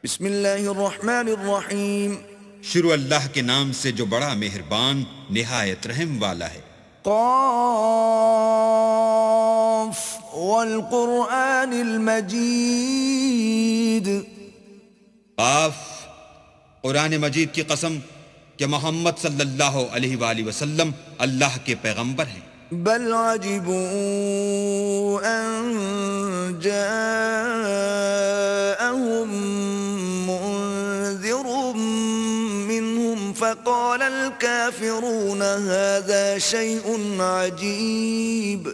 بسم اللہ الرحمن الرحیم شروع اللہ کے نام سے جو بڑا مہربان نہایت رحم والا ہے۔ قاف والقرآن المجید۔ قاف، قرآن مجید کی قسم کہ محمد صلی اللہ علیہ وآلہ وسلم اللہ کے پیغمبر ہیں۔ بل عجبوا ان جاءهم منذر منهم فقال الكافرون هذا شيء عجيب۔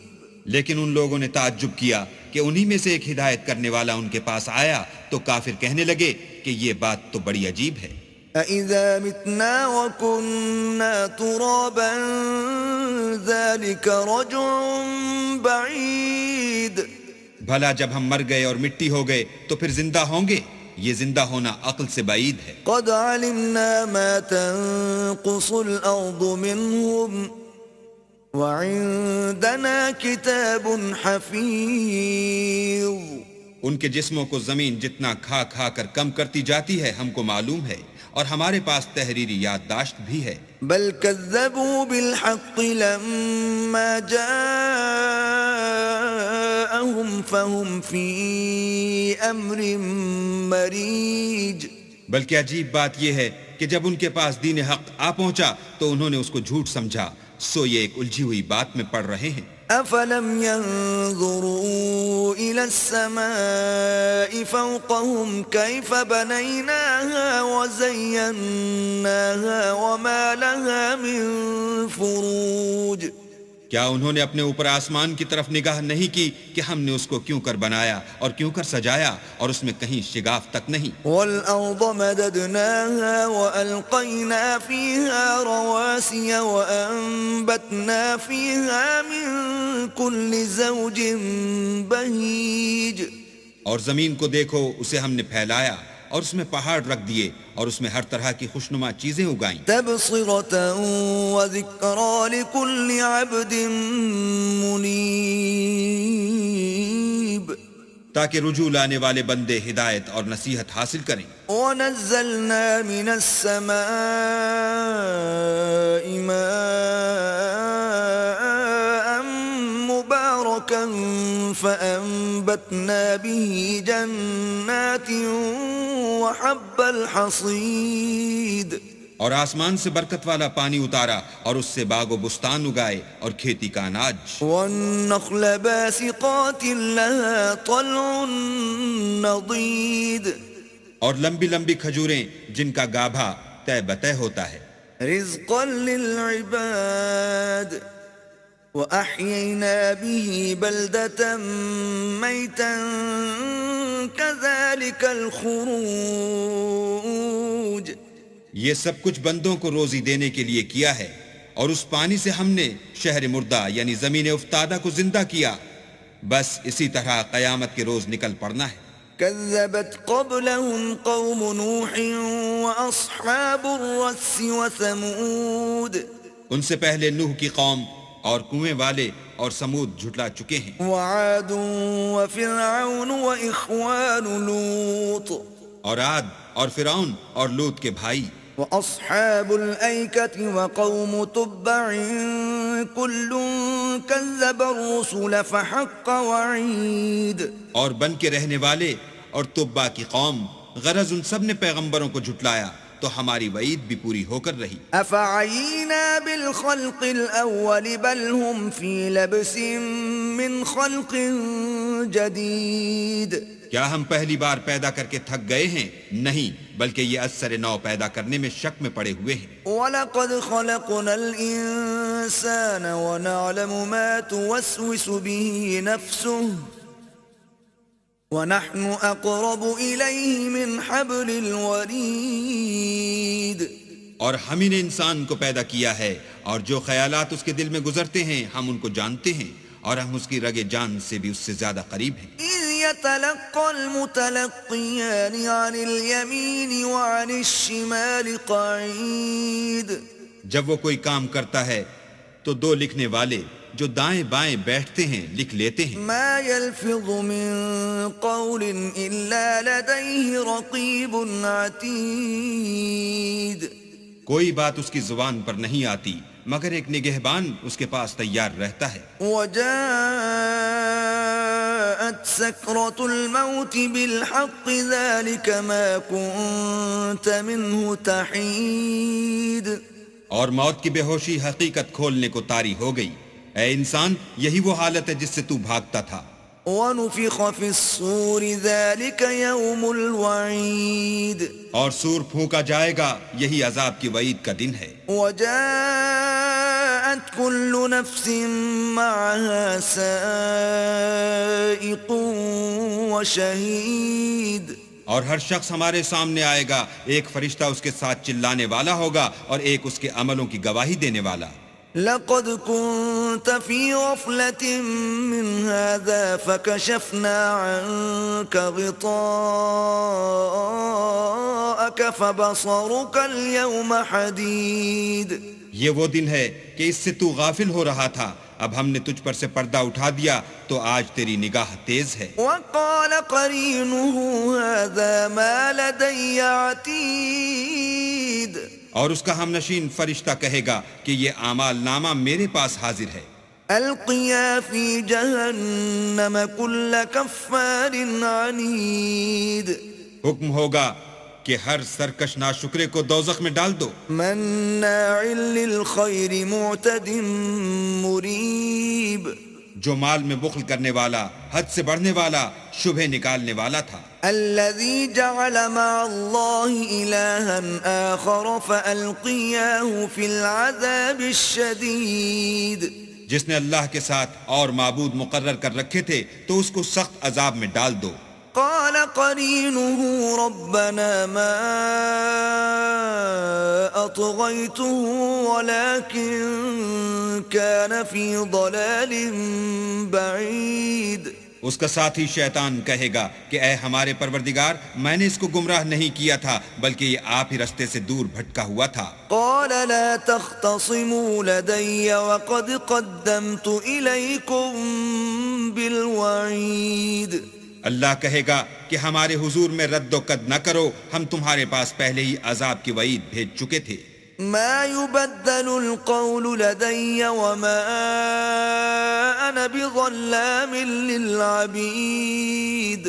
لیکن ان لوگوں نے تعجب کیا کہ انہی میں سے ایک ہدایت کرنے والا ان کے پاس آیا تو کافر کہنے لگے کہ یہ بات تو بڑی عجیب ہے۔ أَإِذَا مِتْنَا وَكُنَّا تُرَابًا ذَلِكَ رَجْعٌ بَعِيدٌ۔ بھلا جب ہم مر گئے اور مٹی ہو گئے تو پھر زندہ ہوں گے؟ یہ زندہ ہونا عقل سے بعید ہے۔ قَدْ عَلِمْنَا مَا تَنقُصُ الْأَرْضُ مِنْهُمْ وَعِنْدَنَا كِتَابٌ حَفِيظٌ۔ ان کے جسموں کو زمین جتنا کھا کھا کر کم کرتی جاتی ہے ہم کو معلوم ہے، اور ہمارے پاس تحریری یادداشت بھی ہے۔ بل كذبوا بالحق لما جاءهم فهم في أمر مريج۔ بلکہ عجیب بات یہ ہے کہ جب ان کے پاس دین حق آ پہنچا تو انہوں نے اس کو جھوٹ سمجھا، سو یہ ایک الجھی ہوئی بات میں پڑ رہے ہیں۔ أفلم ينظروا إلى السماء فوقهم كيف بنيناها وزيناها وما لها من فروج۔ کیا انہوں نے اپنے اوپر آسمان کی طرف نگاہ نہیں کی کہ ہم نے اس کو کیوں کر بنایا اور کیوں کر سجایا، اور اس میں کہیں شگاف تک نہیں۔ والأرض مددناها وألقينا فيها رواسي وأنبتنا فيها من كل زوج بهيج۔ اور زمین کو دیکھو، اسے ہم نے پھیلایا اور اس میں پہاڑ رکھ دیے اور اس میں ہر طرح کی خوشنما چیزیں اگائیں۔ تبصرة وذكرى لكل عبد منيب۔ تاکہ رجوع لانے والے بندے ہدایت اور نصیحت حاصل کریں۔ ونزلنا من السماء ماء مباركا فأنبتنا به جنات وحب الحصيد۔ اور آسمان سے برکت والا پانی اتارا اور اس سے باغ و بستان اگائے اور کھیتی کا اناج۔ والنخل باسقات لها طلع نضيد۔ اور لمبی لمبی کھجوریں جن کا گابھا طے بطے ہوتا ہے۔ رزقا للعباد وأحيينا به بلدة ميتا كذلك الخروج۔ یہ سب کچھ بندوں کو روزی دینے کے لیے کیا ہے، اور اس پانی سے ہم نے شہر مردہ یعنی زمین افتادہ کو زندہ کیا، بس اسی طرح قیامت کے روز نکل پڑنا ہے۔ كذبت قبلهم قوم نوح وأصحاب الرس وثمود۔ ان سے پہلے نوح کی قوم اور کنویں والے اور سمود جھٹلا چکے ہیں۔ وعاد وفرعون وإخوان لوط۔ اور عاد اور فرعون اور لوط کے بھائی۔ وأصحاب الأيكة وقوم تبع كل كذب الرسل فحق وعيد۔ اور بن کے رہنے والے اور تبا کی قوم، غرض ان سب نے پیغمبروں کو جھٹلایا تو ہماری وعید بھی پوری ہو کر رہی۔ أفعينا بالخلق الأول بل هم في لبس من خلق جديد۔ کیا ہم پہلی بار پیدا کر کے تھک گئے ہیں؟ نہیں، بلکہ یہ اثر نو پیدا کرنے میں شک میں پڑے ہوئے ہیں۔ وَلَقَدْ خَلَقْنَا الْإِنسَانَ وَنَعْلَمُ مَا تُوَسْوِسُ بِهِ نَفْسُهُ وَنَحْنُ أَقْرَبُ إِلَيْهِ مِنْ حَبْلِ الْوَرِيدِ۔ اور ہم ہی نے انسان کو پیدا کیا ہے، اور جو خیالات اس کے دل میں گزرتے ہیں ہم ان کو جانتے ہیں، اور ہم اس کی رگ جان سے بھی اس سے زیادہ قریب ہیں۔ إِذْ يَتَلَقَّى الْمُتَلَقِّيَانِ عَنِ الْيَمِينِ وَعَنِ الشِّمَالِ قَعِيدٌ۔ جب وہ کوئی کام کرتا ہے تو دو لکھنے والے جو دائیں بائیں بیٹھتے ہیں لکھ لیتے ہیں. ما يلفظ من قول إلا لديه رقيب عتيد. کوئی بات اس کی زبان پر نہیں آتی مگر ایک نگہبان اس کے پاس تیار رہتا ہے. وجاءت سكرة الموت بالحق ذلك ما كنت منه تحيد. اور موت کی بے ہوشی حقیقت کھولنے کو طاری ہو گئی. اے انسان یہی وہ حالت ہے جس سے تو بھاگتا تھا. ونفخ في الصور ذلك يوم الوعيد. اور سور پھونکا جائے گا یہی عذاب کی وعید کا دن ہے. وجاءت كل نفس معها سائق وشهيد. اور ہر شخص ہمارے سامنے آئے گا، ایک فرشتہ اس کے ساتھ چلانے والا ہوگا اور ایک اس کے عملوں کی گواہی دینے والا. لقد كنت في غفلة من هذا فكشفنا عنك غطاءك فبصرك اليوم حديد. یہ وہ دن ہے کہ اس سے تو غافل ہو رہا تھا، اب ہم نے تجھ پر سے پردہ اٹھا دیا تو آج تیری نگاہ تیز ہے. وقال قرينه هذا ما لدي عتيد. اور اس کا ہم نشین فرشتہ کہے گا کہ یہ اعمال نامہ میرے پاس حاضر ہے. القيا في جهنم كل كفار عنيد. حکم ہوگا کہ ہر سرکش ناشکرے کو دوزخ میں ڈال دو. مناع للخير معتد مريب. جو مال میں بخل کرنے والا، حد سے بڑھنے والا، شبہ نکالنے والا تھا. الذي جعل مع الله إلها آخر فألقياه في العذاب الشديد. جس نے اللہ کے ساتھ اور معبود مقرر کر رکھے تھے تو اس کو سخت عذاب میں ڈال دو. قال قرينه ربنا ما أطغيته ولكن كان في ضلال بعيد. اس کا ساتھی شیطان کہے گا کہ اے ہمارے پروردگار، میں نے اس کو گمراہ نہیں کیا تھا بلکہ یہ آپ ہی رستے سے دور بھٹکا ہوا تھا. قال لا تختصموا لدي وقد قدمت إليكم بالوعيد. اللہ کہے گا کہ ہمارے حضور میں رد و قد نہ کرو، ہم تمہارے پاس پہلے ہی عذاب کی وعید بھیج چکے تھے. ما يبدل القول لدي وما أنا بظلام للعبيد.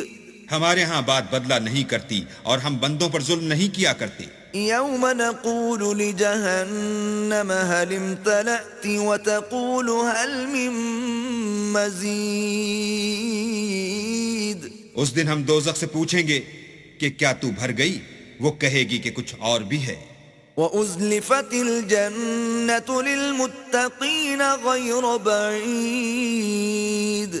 ہمارے ہاں بات بدلہ نہیں کرتی اور ہم بندوں پر ظلم نہیں کیا کرتے. يوم نقول لجهنم هل امتلأت وتقول هل من مزيد. اس دن ہم دوزخ سے پوچھیں گے کہ کیا تو بھر گئی؟ وہ کہے گی کہ کچھ اور بھی ہے. وَأُزْلِفَتِ الْجَنَّةُ لِلْمُتَّقِينَ غَيْرَ بَعِيدٍ.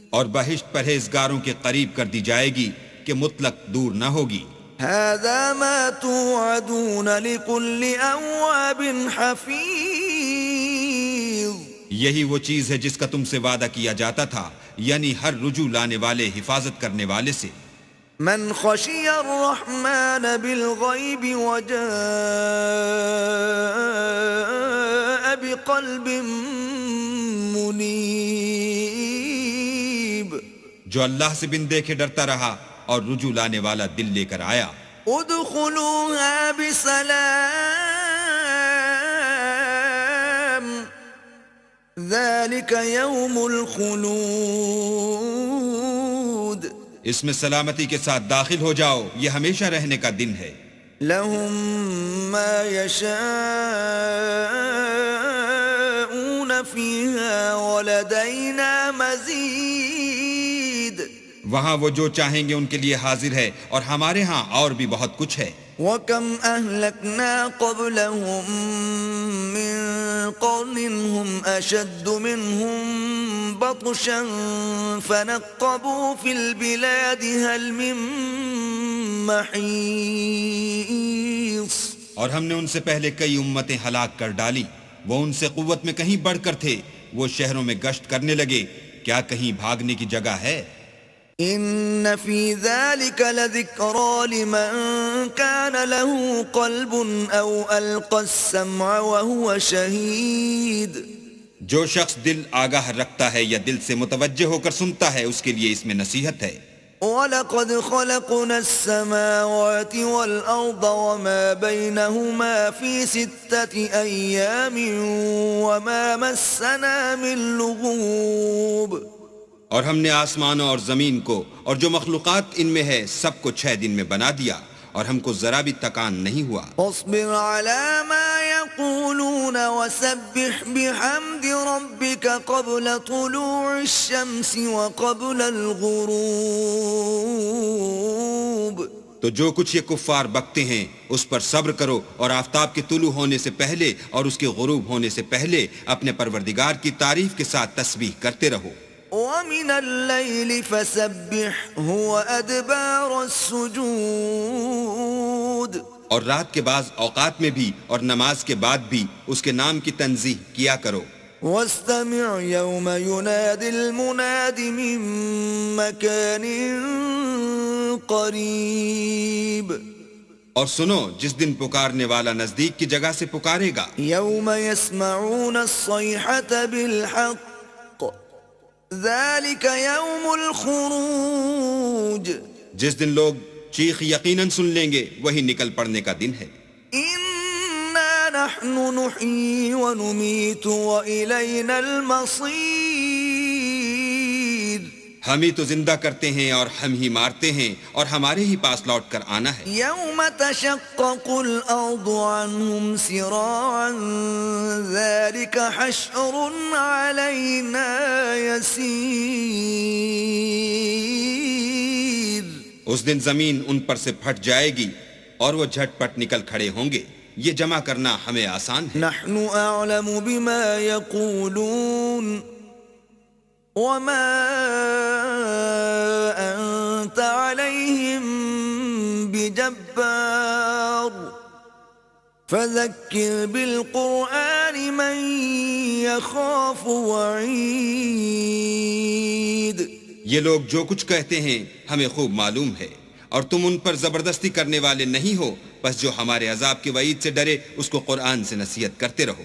اور بہشت پرہیزگاروں کے قریب کر دی جائے گی کہ مطلق دور نہ ہوگی. هَذَا مَا تُوعَدُونَ لِكُلِّ أَوَّابٍ حَفِيظٍ. یہی وہ چیز ہے جس کا تم سے وعدہ کیا جاتا تھا، یعنی ہر رجوع لانے والے، حفاظت کرنے والے سے. من خشی الرحمن بالغیب وجاء بقلب منیب. جو اللہ سے بن دیکھے ڈرتا رہا اور رجوع لانے والا دل لے کر آیا. ادخلوها بسلام ذلك يوم الخلود. اس میں سلامتی کے ساتھ داخل ہو جاؤ، یہ ہمیشہ رہنے کا دن ہے. لهم ما يشاءون فيها ولدينا مزيد. وہاں وہ جو چاہیں گے ان کے لیے حاضر ہے اور ہمارے ہاں اور بھی بہت کچھ ہے. وَكَمْ أَهْلَكْنَا قَبْلَهُمْ مِنْ قَرْنٍ هُمْ أَشَدُّ مِنْهُمْ بَطْشًا فَنَقَّبُوا فِي الْبِلَادِ هَلْ مِنْ مَحِيصٍ. اور ہم نے ان سے پہلے کئی امتیں ہلاک کر ڈالی، وہ ان سے قوت میں کہیں بڑھ کر تھے، وہ شہروں میں گشت کرنے لگے، کیا کہیں بھاگنے کی جگہ ہے؟ ان فی ذلک لذکرى لمن کان له قلب او القى السمع وهو شہید. جو شخص دل آگاہ رکھتا ہے یا دل سے متوجہ ہو کر سنتا ہے اس کے لیے اس میں نصیحت ہے. وَلَقَدْ خَلَقْنَا السَّمَاوَاتِ وَالْأَرْضَ وَمَا بَيْنَهُمَا فِي 6 أَيَّامٍ وَمَا مَسَّنَا مِن لُغُوبٍ. اور ہم نے آسمانوں اور زمین کو اور جو مخلوقات ان میں ہے سب کو 6 دن میں بنا دیا اور ہم کو ذرا بھی تکان نہیں ہوا. اصبر على ما يقولون وسبح بحمد ربك قبل طلوع الشمس وقبل الغروب. تو جو کچھ یہ کفار بکتے ہیں اس پر صبر کرو اور آفتاب کے طلوع ہونے سے پہلے اور اس کے غروب ہونے سے پہلے اپنے پروردگار کی تعریف کے ساتھ تسبیح کرتے رہو. وَمِنَ اللَّيْلِ فَسَبِّحْهُ وَأَدْبَارَ السُّجُودِ. اور رات کے بعض اوقات میں بھی اور نماز کے بعد بھی اس کے نام کی تنزیح کیا کرو. وَاسْتَمِعْ يَوْمَ يُنَادِ الْمُنَادِ مِن مَّكَانٍ قَرِيبٍ. اور سنو جس دن پکارنے والا نزدیک کی جگہ سے پکارے گا. يَوْمَ يَسْمَعُونَ الصَّيْحَةَ بِالْحَقِّ ذَلِكَ يَوْمُ الْخُرُوجِ. جس دن لوگ چیخ یقیناً سن لیں گے وہی نکل پڑنے کا دن ہے. إِنَّا نَحْنُ نُحْيِي وَنُمِيتُ وَإِلَيْنَا الْمَصِيرُ. ہم ہی تو زندہ کرتے ہیں اور ہم ہی مارتے ہیں اور ہمارے ہی پاس لوٹ کر آنا ہے. يَوْمَ تَشَقَّقُ الْأَرْضُ عَنْهُمْ سِرَاعًا ذَلِكَ حَشْرٌ عَلَيْنَا يَسِيرٌ. اس دن زمین ان پر سے پھٹ جائے گی اور وہ جھٹ پٹ نکل کھڑے ہوں گے. یہ جمع کرنا ہمیں آسان ہے. نحن أعلم بما يقولون وما أنت عليهم بجبار فذكر بالقرآن من يخاف وعيد. یہ لوگ جو کچھ کہتے ہیں ہمیں خوب معلوم ہے اور تم ان پر زبردستی کرنے والے نہیں ہو. بس جو ہمارے عذاب کے وعید سے ڈرے اس کو قرآن سے نصیحت کرتے رہو.